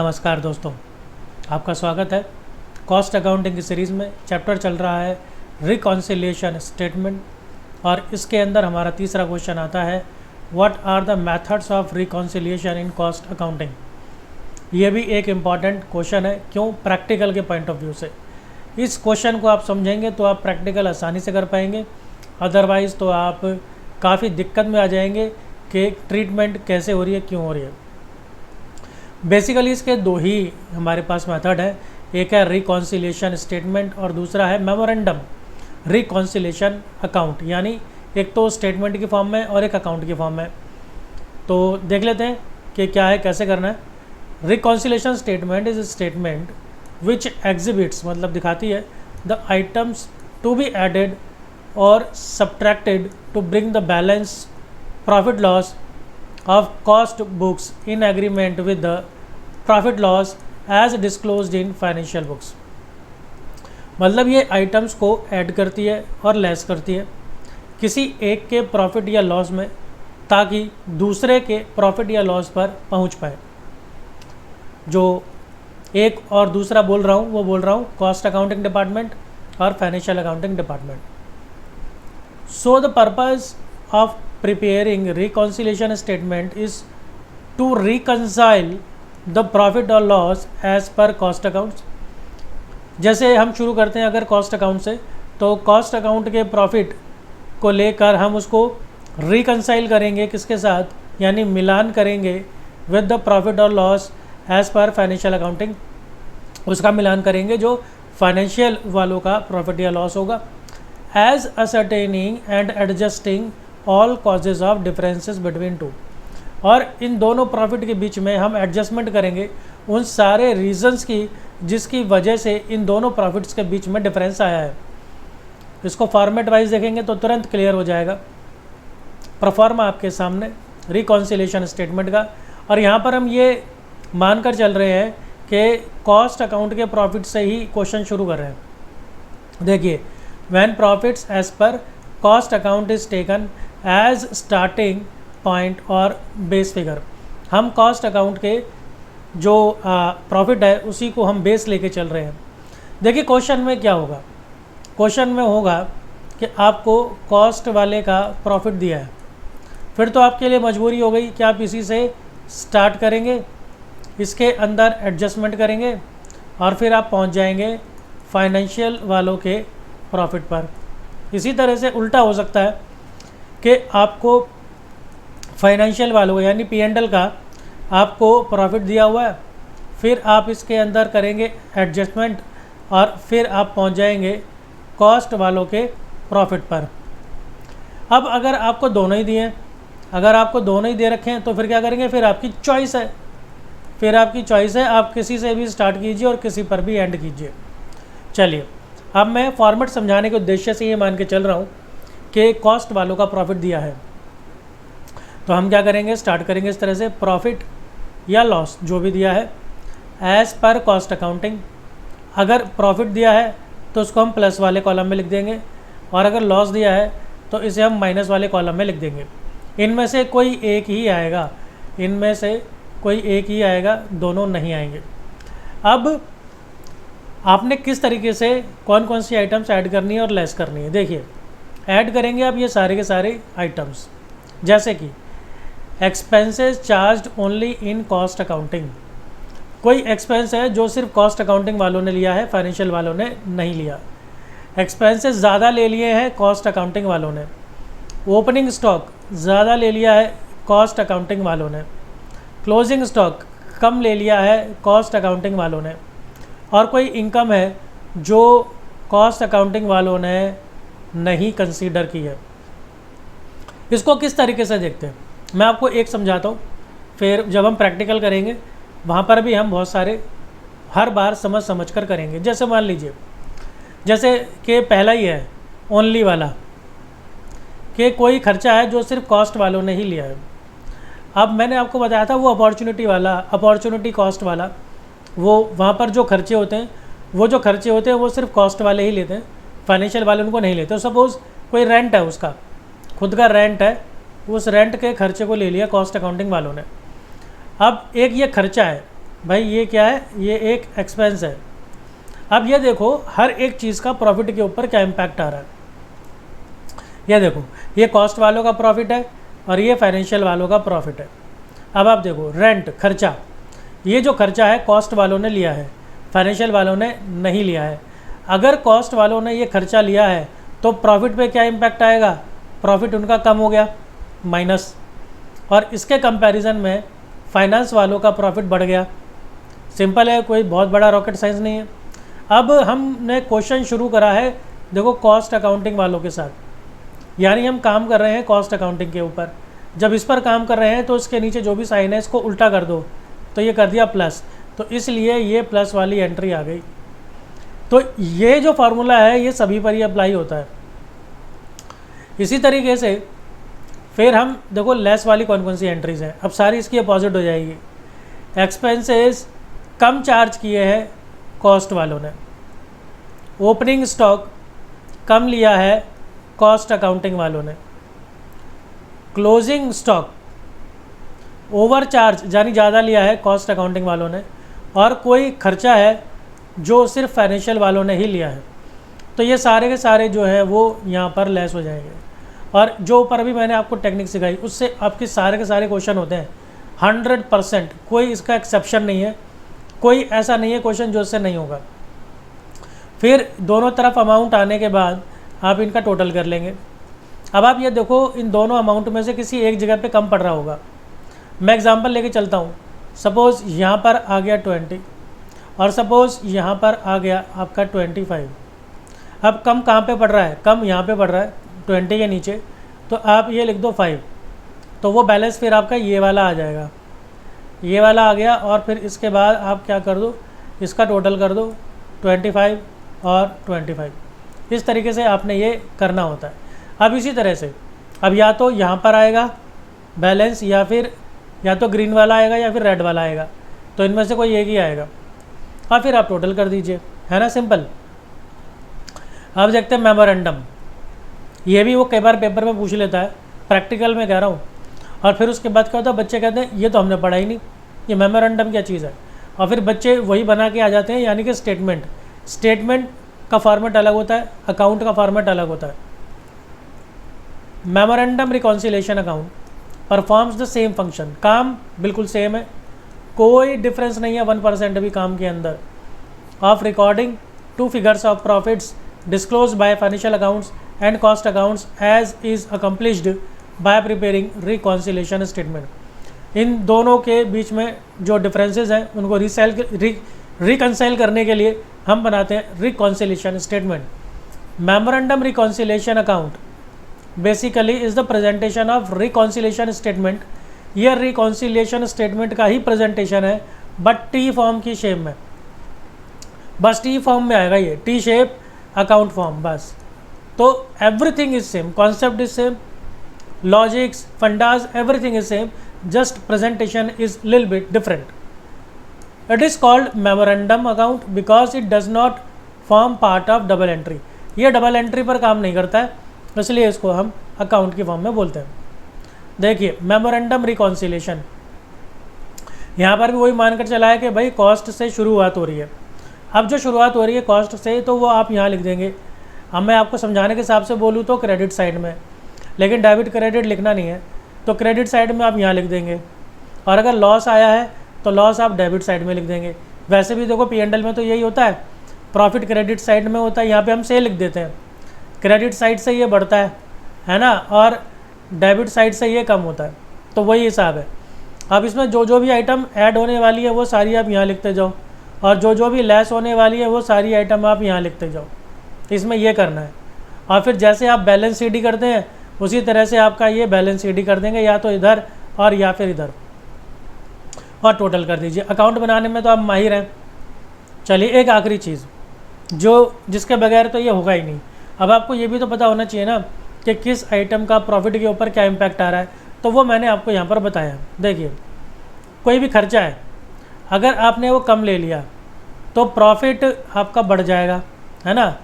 नमस्कार दोस्तों, आपका स्वागत है कॉस्ट अकाउंटिंग की सीरीज़ में। चैप्टर चल रहा है रिकॉन्सिलिएशन स्टेटमेंट और इसके अंदर हमारा तीसरा क्वेश्चन आता है what are the methods of reconciliation in cost accounting. ये भी एक इम्पॉर्टेंट क्वेश्चन है, क्यों? प्रैक्टिकल के पॉइंट ऑफ व्यू से। इस क्वेश्चन को आप समझेंगे तो आप प्रैक्टिकल आसानी से कर पाएंगे, अदरवाइज़ तो आप काफ़ी दिक्कत में आ जाएंगे कि ट्रीटमेंट कैसे हो रही है, क्यों हो रही है। बेसिकली इसके दो ही हमारे पास मेथड है, एक है रिकॉन्सिलिएशन स्टेटमेंट और दूसरा है मेमोरेंडम रिकॉन्सिलिएशन अकाउंट, यानी एक तो स्टेटमेंट की फॉर्म में और एक अकाउंट की फॉर्म में। तो देख लेते हैं कि क्या है, कैसे करना है। Reconciliation statement is statement which exhibits, मतलब दिखाती है the items to be added और subtracted to bring the balance profit loss of cost books in agreement with the profit loss as disclosed in financial books। मतलब ये items को add करती है और लेस करती है किसी एक के प्रॉफिट या लॉस में, ताकि दूसरे के प्रॉफिट या लॉस पर पहुंच पाए। जो एक और दूसरा बोल रहा हूँ वो बोल रहा हूँ कॉस्ट अकाउंटिंग डिपार्टमेंट और financial accounting department. So the purpose of preparing reconciliation statement is to reconcile the profit or loss as per cost accounts। जैसे हम शुरू करते हैं अगर कॉस्ट अकाउंट से, तो कॉस्ट अकाउंट के प्रॉफिट को लेकर हम उसको रिकंसाइल करेंगे किसके साथ, यानी मिलान करेंगे विद द प्रॉफिट और loss as per financial accounting. उसका मिलान करेंगे जो फाइनेंशियल वालों का प्रॉफिट या लॉस होगा, as ascertaining and adjusting all causes of differences between two. और इन दोनों प्रॉफिट के बीच में हम एडजस्टमेंट करेंगे उन सारे रीजंस की जिसकी वजह से इन दोनों प्रॉफिट्स के बीच में डिफरेंस आया है। इसको फॉर्मेट वाइज देखेंगे तो तुरंत क्लियर हो जाएगा। परफॉर्मा आपके सामने रिकॉन्सिलिएशन स्टेटमेंट का, और यहाँ पर हम ये मानकर चल रहे हैं कि कॉस्ट अकाउंट के प्रॉफिट से ही क्वेश्चन शुरू कर रहे हैं। देखिए, when profits as per cost account is taken as starting point और बेस फिगर। हम कॉस्ट अकाउंट के जो प्रॉफिट है उसी को हम बेस लेके चल रहे हैं। देखिए क्वेश्चन में क्या होगा, क्वेश्चन में होगा कि आपको कॉस्ट वाले का प्रॉफिट दिया है, फिर तो आपके लिए मजबूरी हो गई कि आप इसी से स्टार्ट करेंगे, इसके अंदर एडजस्टमेंट करेंगे और फिर आप पहुंच जाएंगे फाइनेंशियल वालों के प्रॉफिट पर। इसी तरह से उल्टा हो सकता है कि आपको फाइनेंशियल वालों यानी P&L का आपको प्रॉफिट दिया हुआ है, फिर आप इसके अंदर करेंगे एडजस्टमेंट और फिर आप पहुंच जाएंगे कॉस्ट वालों के प्रॉफिट पर। अब अगर आपको दोनों ही दिए, अगर आपको दोनों ही दे रखे हैं तो फिर क्या करेंगे, फिर आपकी चॉइस है, फिर आपकी चॉइस है, आप किसी से भी स्टार्ट कीजिए और किसी पर भी एंड कीजिए। चलिए, अब मैं फॉर्मेट समझाने के उद्देश्य से ये मान के चल रहा हूँ कि कॉस्ट वालों का प्रॉफिट दिया है, तो हम क्या करेंगे, स्टार्ट करेंगे इस तरह से, प्रॉफिट या लॉस जो भी दिया है एज पर कॉस्ट अकाउंटिंग। अगर प्रॉफिट दिया है तो उसको हम प्लस वाले कॉलम में लिख देंगे, और अगर लॉस दिया है तो इसे हम माइनस वाले कॉलम में लिख देंगे। इनमें से कोई एक ही आएगा, इनमें से कोई एक ही आएगा, दोनों नहीं आएंगे। अब आपने किस तरीके से कौन कौन सी आइटम्स ऐड करनी है और लेस करनी है। देखिए, ऐड करेंगे आप ये सारे के सारे आइटम्स, जैसे कि expenses charged only in cost accounting. कोई एक्सपेंस है जो सिर्फ कॉस्ट अकाउंटिंग वालों ने लिया है, फाइनेंशियल वालों ने नहीं लिया। एक्सपेंसेस ज़्यादा ले लिए हैं कॉस्ट अकाउंटिंग वालों ने। ओपनिंग स्टॉक ज़्यादा ले लिया है कॉस्ट अकाउंटिंग वालों ने। क्लोजिंग स्टॉक कम ले लिया है कॉस्ट अकाउंटिंग वालों ने। और कोई इनकम है जो कॉस्ट अकाउंटिंग वालों ने नहीं कंसीडर की है। इसको किस तरीके से देखते हैं मैं आपको एक समझाता हूँ, फिर जब हम प्रैक्टिकल करेंगे वहाँ पर भी हम बहुत सारे हर बार समझ कर करेंगे। जैसे मान लीजिए, जैसे कि पहला ही है ओनली वाला, कि कोई खर्चा है जो सिर्फ कॉस्ट वालों ने ही लिया है। अब मैंने आपको बताया था वो अपॉर्चुनिटी वाला, अपॉर्चुनिटी कॉस्ट वाला, वो वहाँ पर जो खर्चे होते हैं वो सिर्फ कॉस्ट वाले ही लेते हैं, फाइनेंशियल वाले उनको नहीं लेते। सपोज़ कोई रेंट है, उसका खुद का रेंट है, उस रेंट के खर्चे को ले लिया कॉस्ट अकाउंटिंग वालों ने। अब एक ये खर्चा है, भाई ये क्या है, ये एक एक्सपेंस है। अब ये देखो हर एक चीज़ का प्रॉफिट के ऊपर क्या इम्पैक्ट आ रहा है। ये देखो ये कॉस्ट वालों का प्रॉफिट है और ये फाइनेंशियल वालों का प्रॉफिट है। अब आप देखो रेंट खर्चा, ये जो खर्चा है कॉस्ट वालों ने लिया है, फाइनेंशियल वालों ने नहीं लिया है। अगर कॉस्ट वालों ने ये खर्चा लिया है तो प्रॉफिट पे क्या इम्पैक्ट आएगा, प्रॉफिट उनका कम हो गया माइनस, और इसके कंपैरिजन में फाइनेंस वालों का प्रॉफिट बढ़ गया। सिंपल है, कोई बहुत बड़ा रॉकेट साइंस नहीं है। अब हमने क्वेश्चन शुरू करा है देखो कॉस्ट अकाउंटिंग वालों के साथ, यानी हम काम कर रहे हैं कॉस्ट अकाउंटिंग के ऊपर। जब इस पर काम कर रहे हैं तो इसके नीचे जो भी साइन है इसको उल्टा कर दो, तो ये कर दिया प्लस, तो इसलिए ये प्लस वाली एंट्री आ गई। तो ये जो फार्मूला है ये सभी पर ही अप्लाई होता है। इसी तरीके से फिर हम देखो लेस वाली कौन कौन सी एंट्रीज हैं, अब सारी इसकी अपोजिट हो जाएगी। एक्सपेंसेस कम चार्ज किए हैं कॉस्ट वालों ने, ओपनिंग स्टॉक कम लिया है कॉस्ट अकाउंटिंग वालों ने, क्लोजिंग स्टॉक ओवर चार्ज यानी ज़्यादा लिया है कॉस्ट अकाउंटिंग वालों ने, और कोई खर्चा है जो सिर्फ फाइनेंशियल वालों ने ही लिया है। तो ये सारे के सारे जो है वो यहाँ पर लेस हो जाएंगे। और जो ऊपर अभी मैंने आपको टेक्निक सिखाई उससे आपके सारे के सारे क्वेश्चन होते हैं 100%, कोई इसका एक्सेप्शन नहीं है, कोई ऐसा नहीं है क्वेश्चन जो इससे नहीं होगा। फिर दोनों तरफ अमाउंट आने के बाद आप इनका टोटल कर लेंगे। अब आप ये देखो इन दोनों अमाउंट में से किसी एक जगह पे कम पड़ रहा होगा। मैं एग्जांपल लेके चलता हूँ, सपोज़ यहाँ पर आ गया 20 और सपोज़ यहाँ पर आ गया आपका 25। अब कम कहाँ पे पड़ रहा है, कम यहाँ पे पड़ रहा है 20 के नीचे, तो आप ये लिख दो 5, तो वो बैलेंस फिर आपका ये वाला आ जाएगा, ये वाला आ गया। और फिर इसके बाद आप क्या कर दो, इसका टोटल कर दो 25 और 25। इस तरीके से आपने ये करना होता है। अब इसी तरह से अब या तो यहाँ पर आएगा बैलेंस, या फिर या तो ग्रीन वाला आएगा या फिर रेड वाला आएगा, तो इनमें से कोई एक ही आएगा और फिर आप टोटल कर दीजिए, है ना, सिंपल। अब देखते हैं मेमोरेंडम, ये भी वो कई बार पेपर में पूछ लेता है, प्रैक्टिकल में कह रहा हूँ। और फिर उसके बाद क्या होता है, बच्चे कहते हैं ये तो हमने पढ़ा ही नहीं, ये मेमोरेंडम क्या चीज़ है, और फिर बच्चे वही बना के आ जाते हैं, यानी कि स्टेटमेंट का फॉर्मेट अलग होता है, अकाउंट का फॉर्मेट अलग होता है। Memorandum reconciliation account performs the same function, काम बिल्कुल सेम है, कोई डिफरेंस नहीं है 1% भी काम के अंदर, of recording 2 figures of profits disclose by financial accounts and cost accounts as is accomplished by preparing reconciliation statement. इन दोनों के बीच में जो डिफरेंसेस हैं उनको रिकंसाइल करने के लिए हम बनाते हैं reconciliation statement. Memorandum reconciliation account basically is the presentation of reconciliation statement. यह रिकॉन्सिलेशन स्टेटमेंट का ही प्रेजेंटेशन है, बट टी फॉर्म की शेप में, बस टी फॉर्म में आएगा, ये टी शेप अकाउंट फॉर्म बस। तो everything is same, concept is same, logics fundas everything is same, just presentation is little bit different. It is called memorandum account because it does not form part of double entry। ये double entry पर काम नहीं करता है, इसलिए इसको हम account की फॉर्म में बोलते हैं। देखिए मेमोरेंडम रिकॉन्सिलेशन, यहाँ पर भी वही मानकर चला है कि भाई कॉस्ट से शुरुआत हो रही है। अब जो शुरुआत हो रही है कॉस्ट से, तो वो आप यहाँ लिख देंगे। अब मैं आपको समझाने के हिसाब से बोलूँ तो क्रेडिट साइड में, लेकिन डेबिट क्रेडिट लिखना नहीं है, तो क्रेडिट साइड में आप यहाँ लिख देंगे। और अगर लॉस आया है तो लॉस आप डेबिट साइड में लिख देंगे। वैसे भी देखो P&L में तो यही होता है, प्रॉफिट क्रेडिट साइड में होता है, यहाँ पे हम से लिख देते हैं, क्रेडिट साइड से ये बढ़ता है ना, और डेबिट साइड से ये कम होता है, तो वही हिसाब है। अब इसमें जो जो भी आइटम ऐड होने वाली है वो सारी आप यहाँ लिखते जाओ, और जो जो भी लेस होने वाली है वो सारी आइटम आप यहाँ लिखते जाओ। इसमें ये करना है। और फिर जैसे आप बैलेंस शीट करते हैं उसी तरह से आपका ये बैलेंस शीट कर देंगे, या तो इधर और या फिर इधर, और टोटल कर दीजिए। अकाउंट बनाने में तो आप माहिर हैं। चलिए एक आखिरी चीज़ जो जिसके बगैर तो ये होगा ही नहीं, अब आपको ये भी तो पता होना चाहिए ना कि किस आइटम का प्रॉफिट के ऊपर क्या इम्पैक्ट आ रहा है, तो वो मैंने आपको यहाँ पर बताया। देखिए कोई भी खर्चा है, अगर आपने वो कम ले लिया तो प्रॉफिट आपका बढ़ जाएगा, है ना,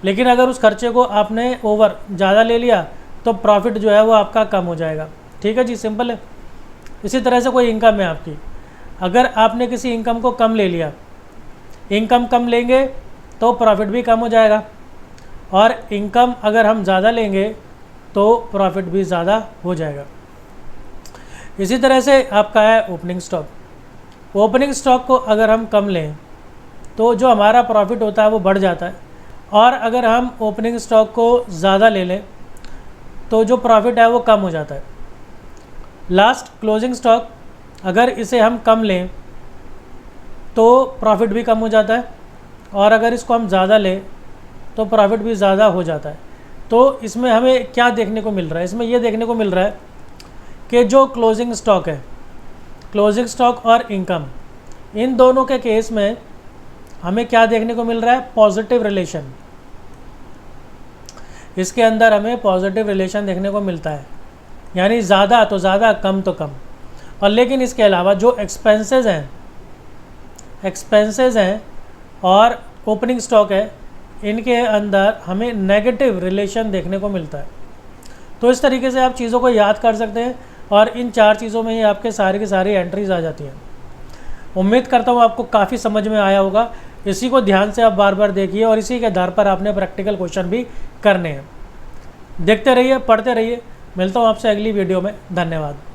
लेकिन अगर उस खर्चे को आपने ओवर ज़्यादा ले लिया तो प्रॉफिट जो है वो आपका कम हो जाएगा। ठीक है जी, सिंपल है। इसी तरह से कोई इनकम है आपकी, अगर आपने किसी इनकम को कम ले लिया, इनकम कम लेंगे तो प्रॉफिट भी कम हो जाएगा, और इनकम अगर हम ज़्यादा लेंगे तो प्रॉफिट भी ज़्यादा हो जाएगा। इसी तरह से आपका है ओपनिंग स्टॉक। ओपनिंग स्टॉक को अगर हम कम लें तो जो हमारा प्रॉफिट होता है वो बढ़ जाता है, और अगर हम ओपनिंग स्टॉक को ज़्यादा ले लें तो जो प्रॉफिट है वो कम हो जाता है। लास्ट क्लोजिंग स्टॉक, अगर इसे हम कम लें तो प्रॉफिट भी कम हो जाता है, और अगर इसको हम ज़्यादा लें तो प्रॉफिट भी ज़्यादा हो जाता है। तो इसमें हमें क्या देखने को मिल रहा है? इसमें ये देखने को मिल रहा है कि जो क्लोजिंग स्टॉक है, क्लोजिंग स्टॉक और इनकम, इन दोनों के केस में हमें क्या देखने को मिल रहा है? Positive relation. इसके अंदर हमें पॉजिटिव रिलेशन देखने को मिलता है, यानी ज़्यादा तो ज़्यादा, कम तो कम। और लेकिन इसके अलावा जो एक्सपेंसेस हैं और ओपनिंग स्टॉक है, इनके अंदर हमें नेगेटिव रिलेशन देखने को मिलता है। तो इस तरीके से आप चीज़ों को याद कर सकते हैं, और इन 4 चीज़ों में ही आपके सारी की सारी एंट्रीज आ जाती हैं। उम्मीद करता हूँ आपको काफ़ी समझ में आया होगा। इसी को ध्यान से आप बार बार देखिए, और इसी के आधार पर आपने प्रैक्टिकल क्वेश्चन भी करने हैं। देखते रहिए, पढ़ते रहिए। मिलता हूँ आपसे अगली वीडियो में। धन्यवाद।